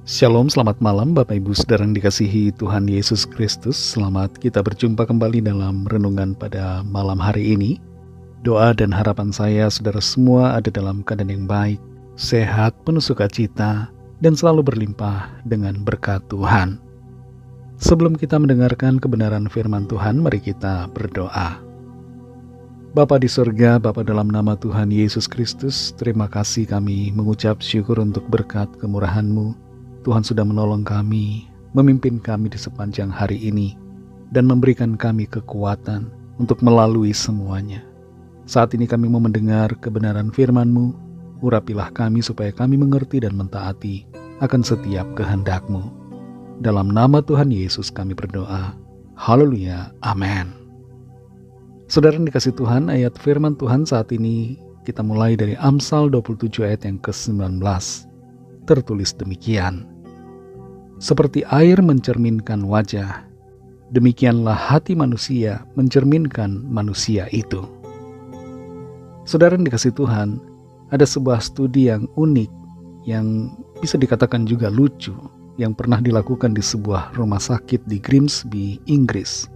Shalom, selamat malam Bapak Ibu Saudara yang dikasihi Tuhan Yesus Kristus. Selamat kita berjumpa kembali dalam renungan pada malam hari ini. Doa dan harapan saya saudara semua ada dalam keadaan yang baik, sehat, penuh sukacita, dan selalu berlimpah dengan berkat Tuhan. Sebelum kita mendengarkan kebenaran firman Tuhan, mari kita berdoa. Bapa di surga, Bapa dalam nama Tuhan Yesus Kristus, terima kasih kami mengucap syukur untuk berkat kemurahan-Mu. Tuhan sudah menolong kami, memimpin kami di sepanjang hari ini, dan memberikan kami kekuatan untuk melalui semuanya. Saat ini kami mau mendengar kebenaran firman-Mu, urapilah kami supaya kami mengerti dan mentaati akan setiap kehendak-Mu. Dalam nama Tuhan Yesus kami berdoa. Haleluya, amin. Saudara yang dikasih Tuhan, ayat firman Tuhan saat ini kita mulai dari Amsal 27 ayat yang ke-19. Tertulis demikian. Seperti air mencerminkan wajah, demikianlah hati manusia mencerminkan manusia itu. Saudara yang dikasih Tuhan, ada sebuah studi yang unik, yang bisa dikatakan juga lucu, yang pernah dilakukan di sebuah rumah sakit di Grimsby, Inggris.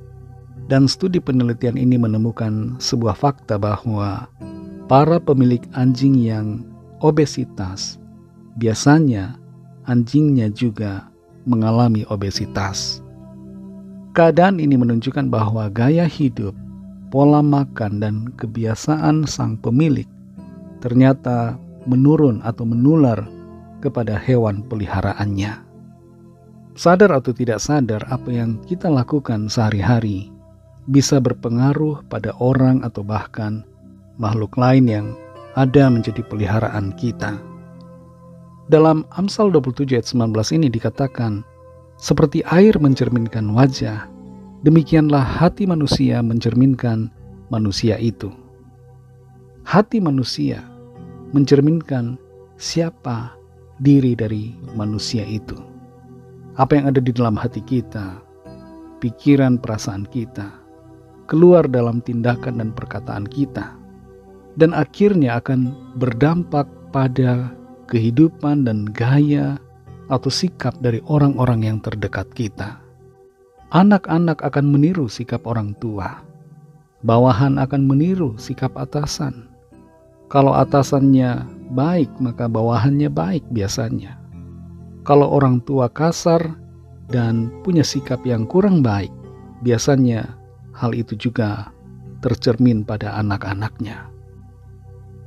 Dan studi penelitian ini menemukan sebuah fakta bahwa para pemilik anjing yang obesitas, biasanya anjingnya juga mengalami obesitas. Keadaan ini menunjukkan bahwa gaya hidup, pola makan, dan kebiasaan sang pemilik ternyata menurun atau menular kepada hewan peliharaannya. Sadar atau tidak sadar, apa yang kita lakukan sehari-hari bisa berpengaruh pada orang atau bahkan makhluk lain yang ada menjadi peliharaan kita. Dalam Amsal 27 ayat 19 ini dikatakan, seperti air mencerminkan wajah, demikianlah hati manusia mencerminkan manusia itu. Hati manusia mencerminkan siapa diri dari manusia itu. Apa yang ada di dalam hati kita, pikiran, perasaan kita, keluar dalam tindakan dan perkataan kita, dan akhirnya akan berdampak pada kehidupan dan gaya atau sikap dari orang-orang yang terdekat kita. Anak-anak akan meniru sikap orang tua. Bawahan akan meniru sikap atasan. Kalau atasannya baik, maka bawahannya baik biasanya. Kalau orang tua kasar dan punya sikap yang kurang baik, biasanya hal itu juga tercermin pada anak-anaknya.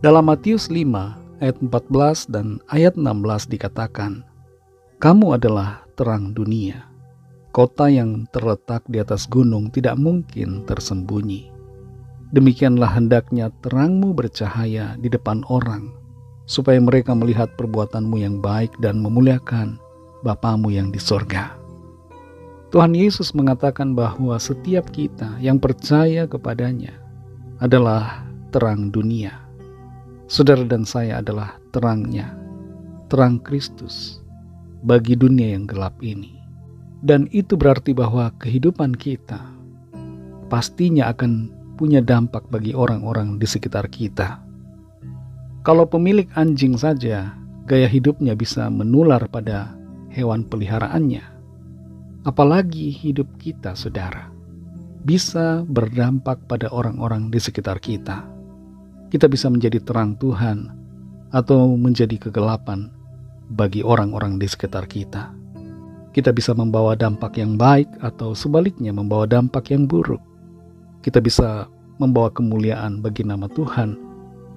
Dalam Matius 5 ayat 14 dan ayat 16 dikatakan, kamu adalah terang dunia. Kota yang terletak di atas gunung tidak mungkin tersembunyi. Demikianlah hendaknya terangmu bercahaya di depan orang, supaya mereka melihat perbuatanmu yang baik dan memuliakan Bapamu yang di sorga. Tuhan Yesus mengatakan bahwa setiap kita yang percaya kepadanya adalah terang dunia. Saudara dan saya adalah terangnya, terang Kristus bagi dunia yang gelap ini. Dan itu berarti bahwa kehidupan kita pastinya akan punya dampak bagi orang-orang di sekitar kita. Kalau pemilik anjing saja, gaya hidupnya bisa menular pada hewan peliharaannya. Apalagi hidup kita, saudara, bisa berdampak pada orang-orang di sekitar kita. Kita bisa menjadi terang Tuhan atau menjadi kegelapan bagi orang-orang di sekitar kita. Kita bisa membawa dampak yang baik atau sebaliknya membawa dampak yang buruk. Kita bisa membawa kemuliaan bagi nama Tuhan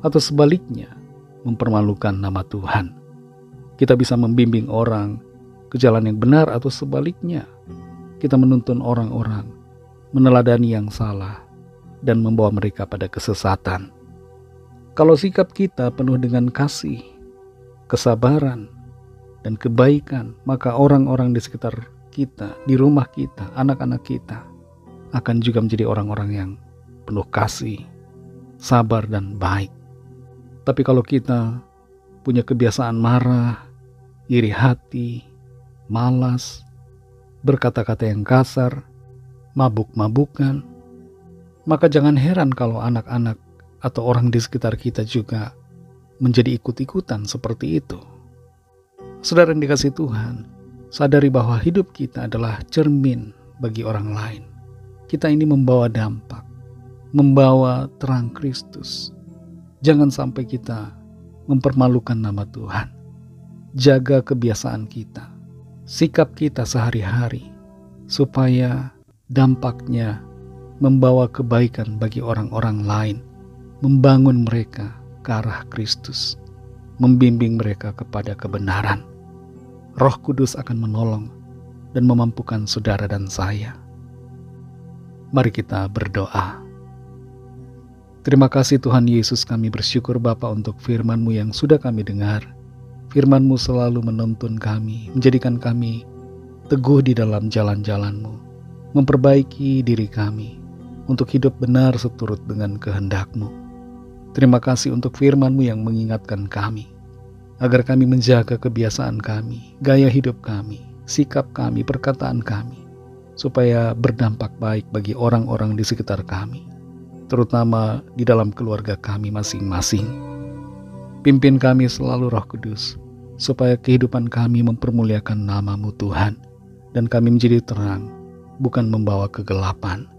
atau sebaliknya mempermalukan nama Tuhan. Kita bisa membimbing orang ke jalan yang benar atau sebaliknya kita menuntun orang-orang meneladani yang salah dan membawa mereka pada kesesatan. Kalau sikap kita penuh dengan kasih, kesabaran, dan kebaikan, maka orang-orang di sekitar kita, di rumah kita, anak-anak kita, akan juga menjadi orang-orang yang penuh kasih, sabar, dan baik. Tapi kalau kita punya kebiasaan marah, iri hati, malas, berkata-kata yang kasar, mabuk-mabukan, maka jangan heran kalau anak-anak atau orang di sekitar kita juga menjadi ikut-ikutan seperti itu. Saudara yang dikasih Tuhan, Sadari bahwa hidup kita adalah cermin bagi orang lain. Kita ini membawa dampak, membawa terang Kristus. Jangan sampai kita mempermalukan nama Tuhan. Jaga kebiasaan kita, sikap kita sehari-hari, supaya dampaknya membawa kebaikan bagi orang-orang lain, membangun mereka ke arah Kristus, membimbing mereka kepada kebenaran. Roh Kudus akan menolong dan memampukan saudara dan saya. Mari kita berdoa. Terima kasih Tuhan Yesus, kami bersyukur Bapa untuk firman-Mu yang sudah kami dengar. Firman-Mu selalu menuntun kami, menjadikan kami teguh di dalam jalan-jalan-Mu, memperbaiki diri kami untuk hidup benar seturut dengan kehendak-Mu. Terima kasih untuk firman-Mu yang mengingatkan kami, agar kami menjaga kebiasaan kami, gaya hidup kami, sikap kami, perkataan kami, supaya berdampak baik bagi orang-orang di sekitar kami, terutama di dalam keluarga kami masing-masing. Pimpin kami selalu Roh Kudus, supaya kehidupan kami mempermuliakan nama-Mu Tuhan, dan kami menjadi terang, bukan membawa kegelapan.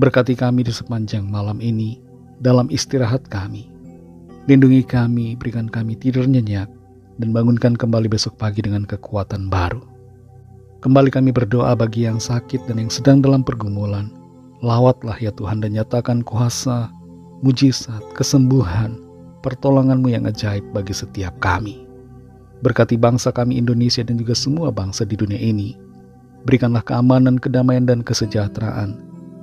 Berkati kami di sepanjang malam ini, dalam istirahat kami. Lindungi kami, berikan kami tidur nyenyak, dan bangunkan kembali besok pagi dengan kekuatan baru. Kembali kami berdoa bagi yang sakit dan yang sedang dalam pergumulan. Lawatlah ya Tuhan dan nyatakan kuasa, mujizat, kesembuhan, pertolongan-Mu yang ajaib bagi setiap kami. Berkati bangsa kami Indonesia dan juga semua bangsa di dunia ini. Berikanlah keamanan, kedamaian, dan kesejahteraan.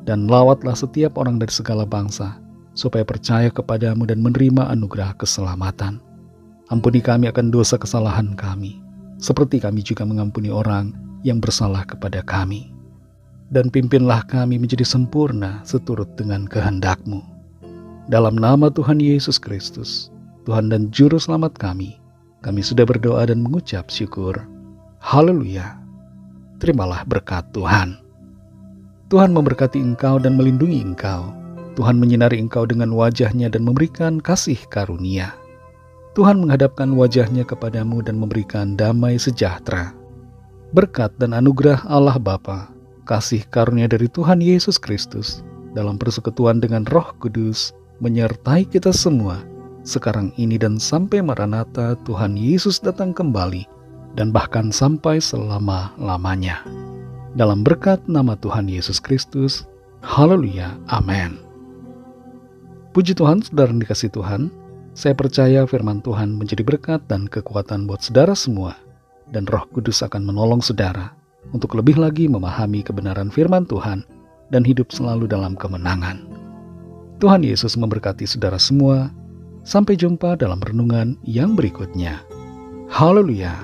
Dan lawatlah setiap orang dari segala bangsa, supaya percaya kepada-Mu dan menerima anugerah keselamatan. Ampuni kami akan dosa kesalahan kami, seperti kami juga mengampuni orang yang bersalah kepada kami. Dan pimpinlah kami menjadi sempurna seturut dengan kehendak-Mu. Dalam nama Tuhan Yesus Kristus, Tuhan dan Juru Selamat kami sudah berdoa dan mengucap syukur. Haleluya. Terimalah berkat Tuhan. Tuhan memberkati engkau dan melindungi engkau. Tuhan menyinari engkau dengan wajah-Nya dan memberikan kasih karunia. Tuhan menghadapkan wajah-Nya kepadamu dan memberikan damai sejahtera. Berkat dan anugerah Allah Bapa, kasih karunia dari Tuhan Yesus Kristus, dalam persekutuan dengan Roh Kudus, menyertai kita semua, sekarang ini dan sampai Maranatha Tuhan Yesus datang kembali, dan bahkan sampai selama-lamanya. Dalam berkat nama Tuhan Yesus Kristus, haleluya, amin. Puji Tuhan, saudara yang dikasihi Tuhan, saya percaya firman Tuhan menjadi berkat dan kekuatan buat saudara semua, dan Roh Kudus akan menolong saudara untuk lebih lagi memahami kebenaran firman Tuhan dan hidup selalu dalam kemenangan. Tuhan Yesus memberkati saudara semua. Sampai jumpa dalam renungan yang berikutnya. Haleluya.